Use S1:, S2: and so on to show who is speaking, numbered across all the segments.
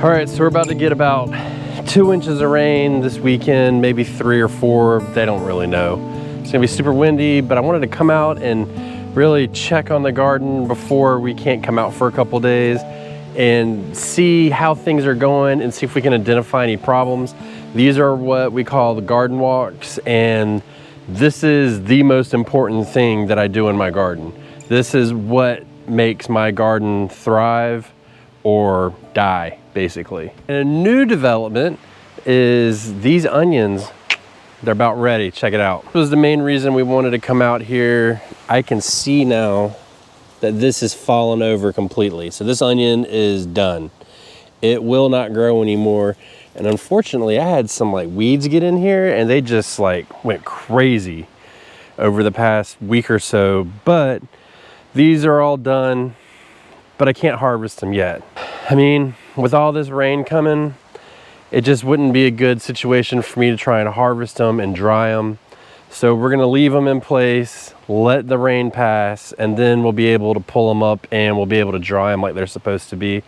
S1: All right, so we're about to get about 2 inches of rain this weekend, maybe 3 or 4, they don't really know. It's gonna be super windy, but I wanted to come out and really check on the garden before we can't come out for a couple days and see how things are going and see if we can identify any problems. These are what we call the garden walks, and this is the most important thing that I do in my garden. This is what makes my garden thrive or die, basically. And a new development is these onions. They're about ready. Check it out. This was the main reason we wanted to come out here. I can see now that this has fallen over completely. So this onion is done. It will not grow anymore. And unfortunately, I had some like weeds get in here and they just like went crazy over the past week or so. But these are all done, but I can't harvest them yet. I mean, with all this rain coming, it just wouldn't be a good situation for me to try and harvest them and dry them. So we're gonna leave them in place, let the rain pass, and then we'll be able to pull them up and we'll be able to dry them like they're supposed to be.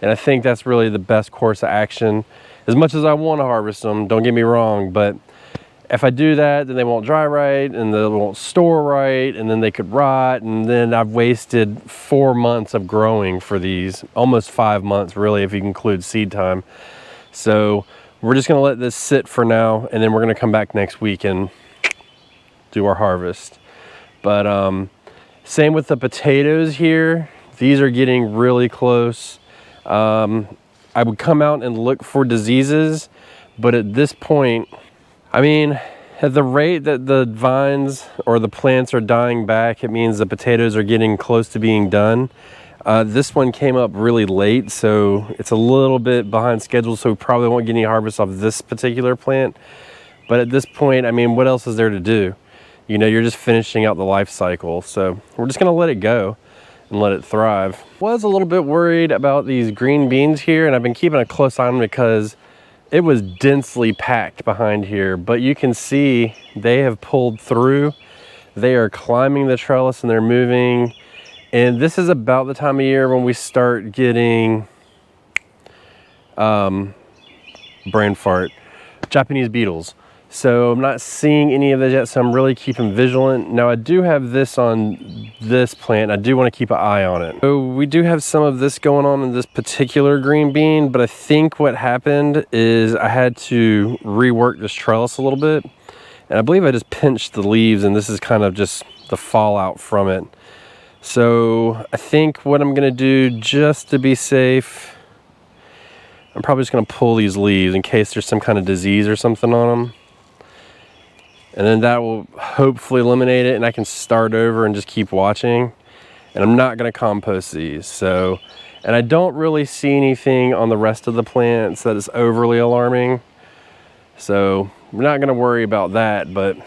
S1: And I think that's really the best course of action. As much as I wanna harvest them, don't get me wrong, but if I do that, then they won't dry right and they won't store right, and then they could rot, and then I've wasted 4 months of growing for these, almost 5 months really if you include seed time. So we're just gonna let this sit for now, and then we're gonna come back next week and do our harvest. But same with the potatoes here. These are getting really close. I would come out and look for diseases, but at this point, I mean, at the rate that the vines or the plants are dying back, it means the potatoes are getting close to being done. This one came up really late, so it's a little bit behind schedule, so we probably won't get any harvest off this particular plant. But at this point, I mean, what else is there to do? You know, you're just finishing out the life cycle. So we're just gonna let it go and let it thrive. Was a little bit worried about these green beans here, and I've been keeping a close eye on them because it was densely packed behind here, but you can see they have pulled through. They are climbing the trellis and they're moving. And this is about the time of year when we start getting, brain fart, Japanese beetles. So I'm not seeing any of those yet, so I'm really keeping vigilant. Now I do have this on this plant. I do want to keep an eye on it. So we do have some of this going on in this particular green bean, but I think what happened is I had to rework this trellis a little bit. And I believe I just pinched the leaves, and this is kind of just the fallout from it. So I think what I'm gonna do, just to be safe, I'm probably just gonna pull these leaves in case there's some kind of disease or something on them. And then that will hopefully eliminate it, and I can start over and just keep watching. And I'm not gonna compost these. So, and I don't really see anything on the rest of the plants that is overly alarming. So we're not gonna worry about that, but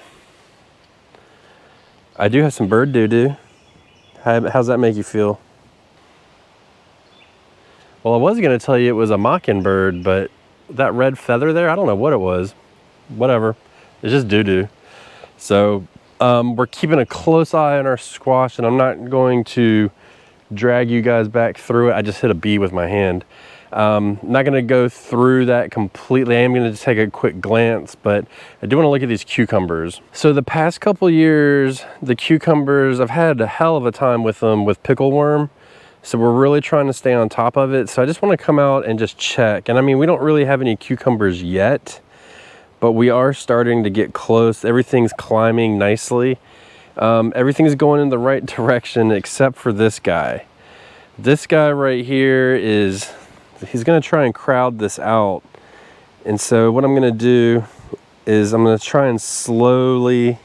S1: I do have some bird doo-doo. How's that make you feel? Well, I was gonna tell you it was a mockingbird, but that red feather there, I don't know what it was. Whatever, it's just doo-doo. So we're keeping a close eye on our squash, and I'm not going to drag you guys back through it. I just hit a bee with my hand. I'm not gonna go through that completely. I am gonna just take a quick glance, but I do wanna look at these cucumbers. So the past couple years, the cucumbers, I've had a hell of a time with them with pickleworm. So we're really trying to stay on top of it. So I just wanna come out and just check. And I mean, we don't really have any cucumbers yet, but we are starting to get close. Everything's climbing nicely. Everything's going in the right direction except for this guy. This guy right here he's gonna try and crowd this out. And so what I'm gonna do is I'm gonna try and slowly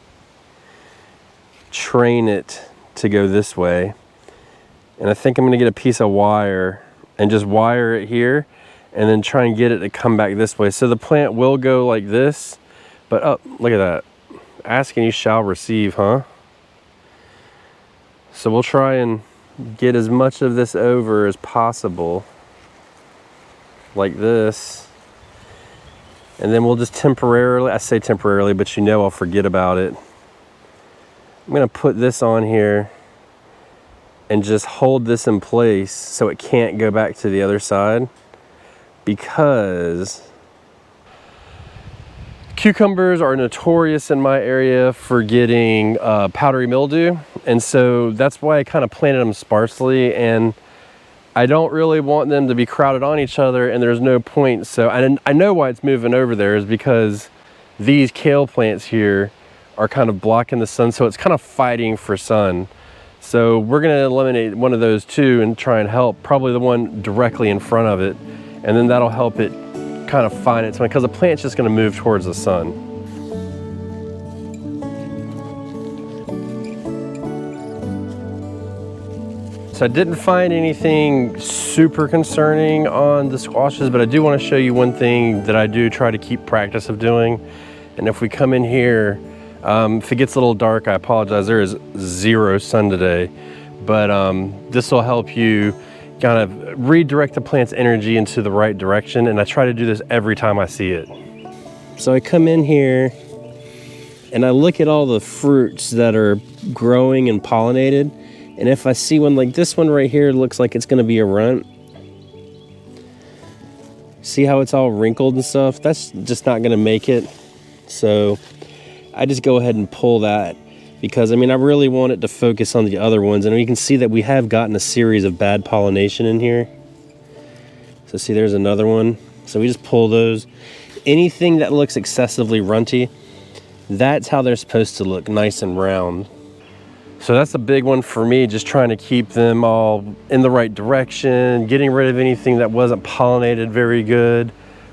S1: train it to go this way. And I think I'm gonna get a piece of wire and just wire it here and then try and get it to come back this way. So the plant will go like this, but oh, look at that. Ask and you shall receive, huh? So we'll try and get as much of this over as possible, like this. And then we'll just temporarily, I say temporarily, but you know I'll forget about it. I'm gonna put this on here and just hold this in place so it can't go back to the other side, because cucumbers are notorious in my area for getting powdery mildew. And so that's why I kind of planted them sparsely, and I don't really want them to be crowded on each other, and there's no point. So I know why it's moving over there is because these kale plants here are kind of blocking the sun, so it's kind of fighting for sun. So we're gonna eliminate one of those two and try and help probably the one directly in front of it, and then that'll help it kind of find its way, because the plant's just gonna move towards the sun. So I didn't find anything super concerning on the squashes, but I do want to show you one thing that I do try to keep practice of doing. And if we come in here, if it gets a little dark, I apologize. There is zero sun today, but this will help you kind of redirect the plant's energy into the right direction. And I try to do this every time I see it. So I come in here and I look at all the fruits that are growing and pollinated. And if I see one like this one right here, looks like it's gonna be a runt. See how it's all wrinkled and stuff? That's just not gonna make it. So I just go ahead and pull that, because I mean, I really want it to focus on the other ones. And you can see that we have gotten a series of bad pollination in here. So see, there's another one. So we just pull those. Anything that looks excessively runty, that's how they're supposed to look, nice and round. So that's a big one for me, just trying to keep them all in the right direction, getting rid of anything that wasn't pollinated very good.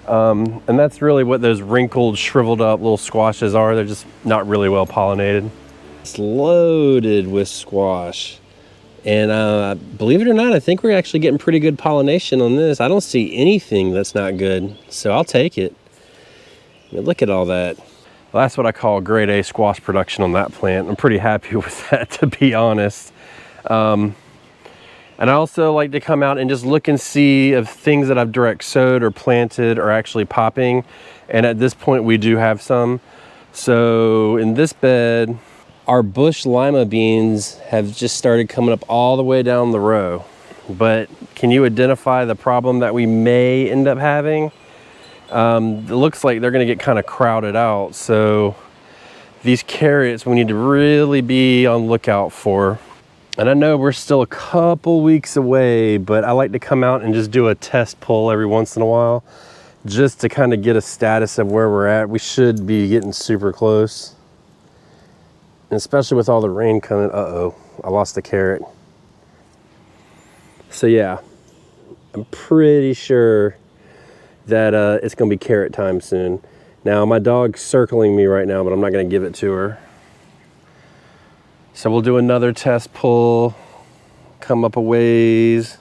S1: And that's really what those wrinkled, shriveled up little squashes are. They're just not really well pollinated. It's loaded with squash. And believe it or not, I think we're actually getting pretty good pollination on this. I don't see anything that's not good, so I'll take it. I mean, look at all that. Well, that's what I call grade A squash production on that plant. I'm pretty happy with that, to be honest. And I also like to come out and just look and see if things that I've direct sowed or planted are actually popping. And at this point, we do have some. So in this bed, our bush lima beans have just started coming up all the way down the row. But can you identify the problem that we may end up having? It looks like they're gonna get kind of crowded out. So these carrots we need to really be on lookout for. And I know we're still a couple weeks away, but I like to come out and just do a test pull every once in a while, just to kind of get a status of where we're at. We should be getting super close. And especially with all the rain coming, uh-oh, I lost the carrot. So yeah, I'm pretty sure that it's gonna be carrot time soon. Now my dog's circling me right now, but I'm not gonna give it to her. So we'll do another test pull, come up a ways.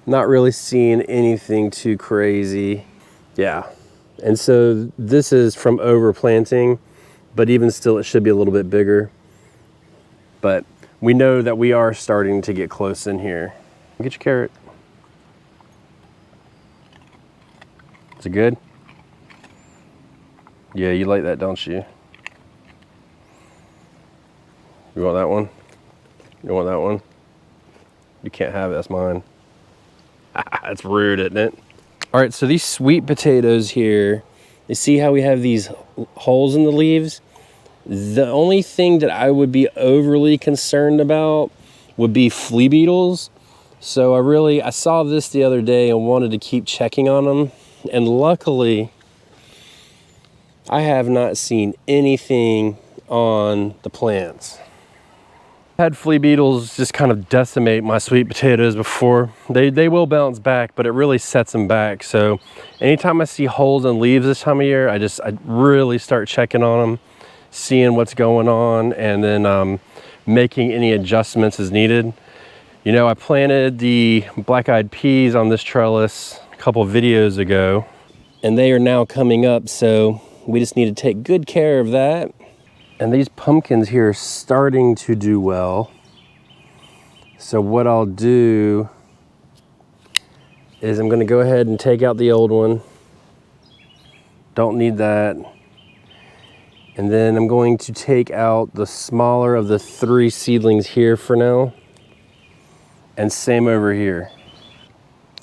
S1: Not really seeing anything too crazy. Yeah, and so this is from overplanting, but even still it should be a little bit bigger. But we know that we are starting to get close in here. Get your carrot. Is it good? Yeah, you like that, don't you? You want that one? You want that one? You can't have it, that's mine. That's rude, isn't it? All right, so these sweet potatoes here, you see how we have these holes in the leaves? The only thing that I would be overly concerned about would be flea beetles. So I saw this the other day and wanted to keep checking on them. And luckily, I have not seen anything on the plants. I had flea beetles just kind of decimate my sweet potatoes before. They will bounce back, but it really sets them back. So anytime I see holes in leaves this time of year, I really start checking on them, seeing what's going on, and then making any adjustments as needed. You know, I planted the black-eyed peas on this trellis a couple videos ago, and they are now coming up, so we just need to take good care of that. And these pumpkins here are starting to do well. So what I'll do is I'm gonna go ahead and take out the old one. Don't need that. And then I'm going to take out the smaller of the 3 seedlings here for now. And same over here.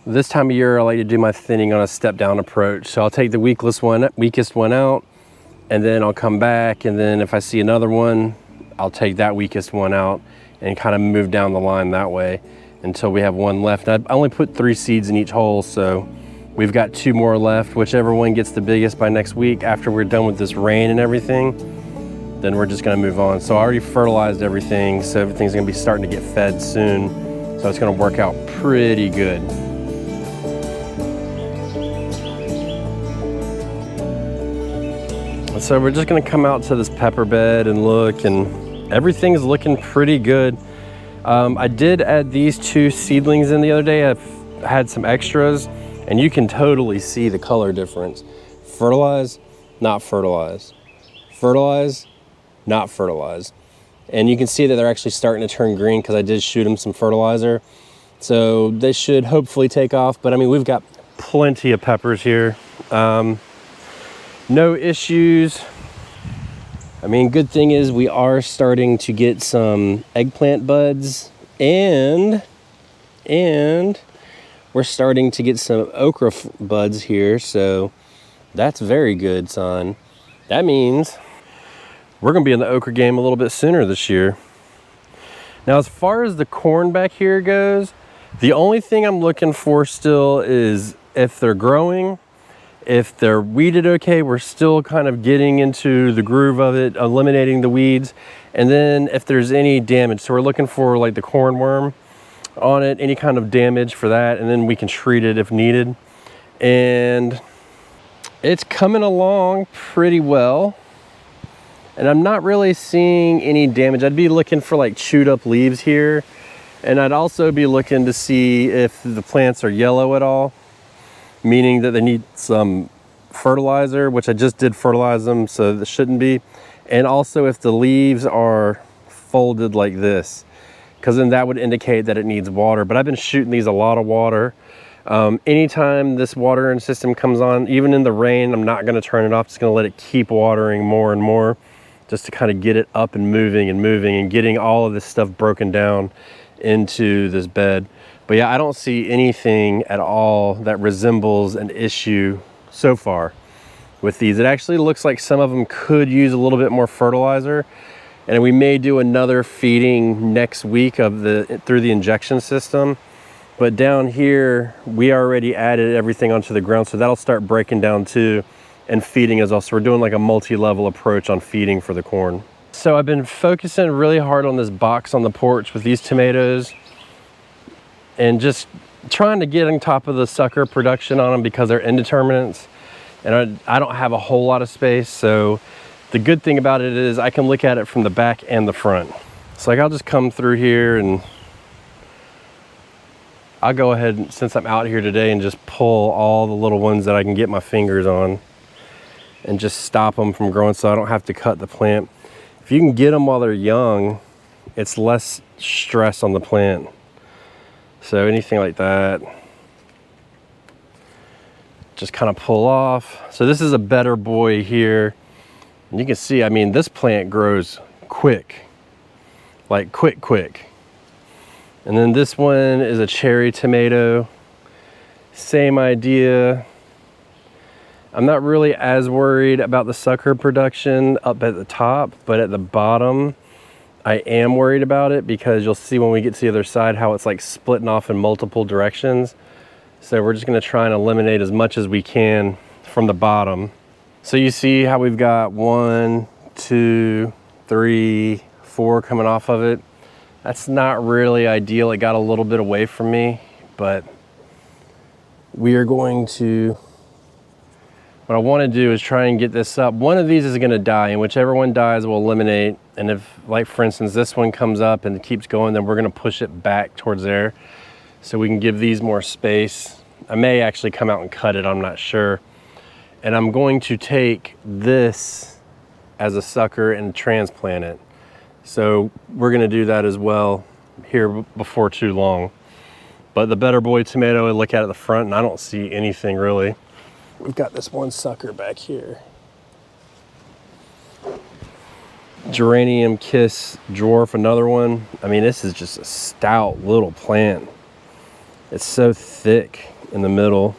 S1: This time of year, I like to do my thinning on a step down approach. So I'll take the weakest one out, and then I'll come back, and then if I see another one, I'll take that weakest one out and kind of move down the line that way until we have one left. I only put 3 seeds in each hole, so we've got 2 more left. Whichever one gets the biggest by next week, after we're done with this rain and everything, then we're just gonna move on. So I already fertilized everything, so everything's gonna be starting to get fed soon. So it's gonna work out pretty good. So we're just gonna come out to this pepper bed and look, and everything's looking pretty good. I did add these 2 seedlings in the other day. I've had some extras, and you can totally see the color difference. Fertilize, not fertilize. Fertilize, not fertilize. And you can see that they're actually starting to turn green because I did shoot them some fertilizer. So they should hopefully take off. But I mean, we've got plenty of peppers here. No issues. I mean, good thing is we are starting to get some eggplant buds, and we're starting to get some okra buds here, so that's very good, son. That means we're gonna be in the okra game a little bit sooner this year. Now, as far as the corn back here goes, the only thing I'm looking for still is if they're growing, if they're weeded okay. We're still kind of getting into the groove of it, eliminating the weeds, and then if there's any damage. So we're looking for like the corn worm on it, any kind of damage for that, and then we can treat it if needed. And it's coming along pretty well, and I'm not really seeing any damage. I'd be looking for like chewed up leaves here, and I'd also be looking to see if the plants are yellow at all, meaning that they need some fertilizer, which I just did fertilize them, so this shouldn't be. And also if the leaves are folded like this, because then that would indicate that it needs water. But I've been shooting these a lot of water. Anytime this watering system comes on, even in the rain, I'm not gonna turn it off. Just gonna let it keep watering more and more, just to kind of get it up and moving and getting all of this stuff broken down into this bed. But yeah, I don't see anything at all that resembles an issue so far with these. It actually looks like some of them could use a little bit more fertilizer, and we may do another feeding next week through the injection system. But down here, we already added everything onto the ground, so that'll start breaking down too and feeding as well. So we're doing like a multi-level approach on feeding for the corn. So I've been focusing really hard on this box on the porch with these tomatoes, and just trying to get on top of the sucker production on them because they're indeterminates, and I don't have a whole lot of space. So the good thing about it is I can look at it from the back and the front. So like I'll just come through here, and I'll go ahead, since I'm out here today, and just pull all the little ones that I can get my fingers on and just stop them from growing so I don't have to cut the plant. If you can get them while they're young, it's less stress on the plant. So anything like that, just kind of pull off. So this is a better boy here. And you can see, I mean, this plant grows quick, like quick. And then this one is a cherry tomato. Same idea. I'm not really as worried about the sucker production up at the top, but at the bottom, I am worried about it, because you'll see when we get to the other side how it's like splitting off in multiple directions. So we're just gonna try and eliminate as much as we can from the bottom. So you see how we've got 1, 2, 3, 4 coming off of it. That's not really ideal. It got a little bit away from me, but we are going to, what I want to do is try and get this up. One of these is going to die, and whichever one dies will eliminate. And if, like for instance, this one comes up and keeps going, then we're going to push it back towards there so we can give these more space. I may actually come out and cut it, I'm not sure. And I'm going to take this as a sucker and transplant it. So we're going to do that as well here before too long. But the better boy tomato, I look at the front and I don't see anything really. we've got this one sucker back here. Geranium Kiss Dwarf, another one. I mean, this is just a stout little plant. It's so thick in the middle.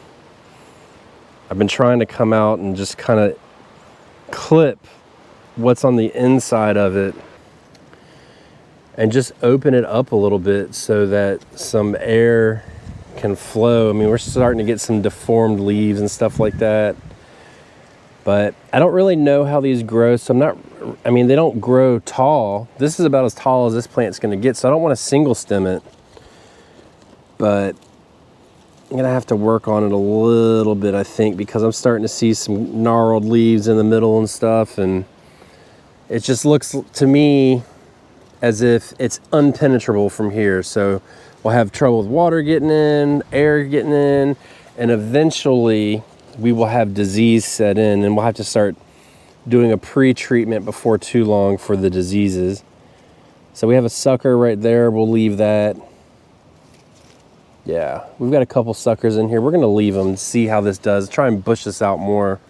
S1: I've been trying to come out and just kind of clip what's on the inside of it and just open it up a little bit so that some air can flow. I mean, we're starting to get some deformed leaves and stuff like that, but I don't really know how these grow, so I mean, they don't grow tall. This is about as tall as this plant's gonna get, so I don't want to single stem it, but I'm gonna have to work on it a little bit, I think, because I'm starting to see some gnarled leaves in the middle and stuff, and it just looks to me as if it's unpenetrable from here. So we'll have trouble with water getting in, air getting in, and eventually we will have disease set in, and we'll have to start doing a pre-treatment before too long for the diseases. So we have a sucker right there. We'll leave that. Yeah, we've got a couple suckers in here. We're gonna leave them, see how this does, try and bush this out more.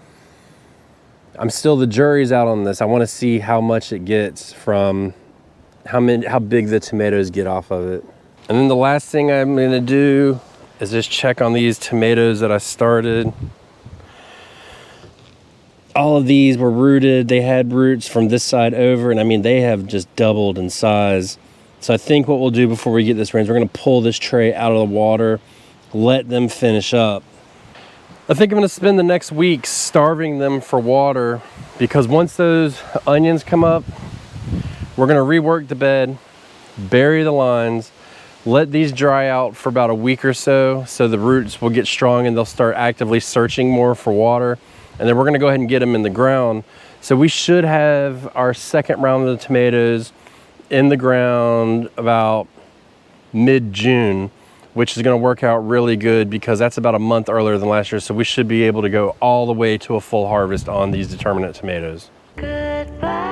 S1: The jury's out on this. I wanna see how much it gets from how big the tomatoes get off of it. And then the last thing I'm gonna do is just check on these tomatoes that I started. All of these were rooted. They had roots from this side over, and I mean, they have just doubled in size. So I think what we'll do before we get this range, we're gonna pull this tray out of the water, let them finish up. I think I'm gonna spend the next week starving them for water, because once those onions come up, we're gonna rework the bed, bury the lines, let these dry out for about a week or so the roots will get strong and they'll start actively searching more for water. And then we're gonna go ahead and get them in the ground. So we should have our second round of the tomatoes in the ground about mid-June, which is gonna work out really good because that's about a month earlier than last year. So we should be able to go all the way to a full harvest on these determinate tomatoes. Goodbye.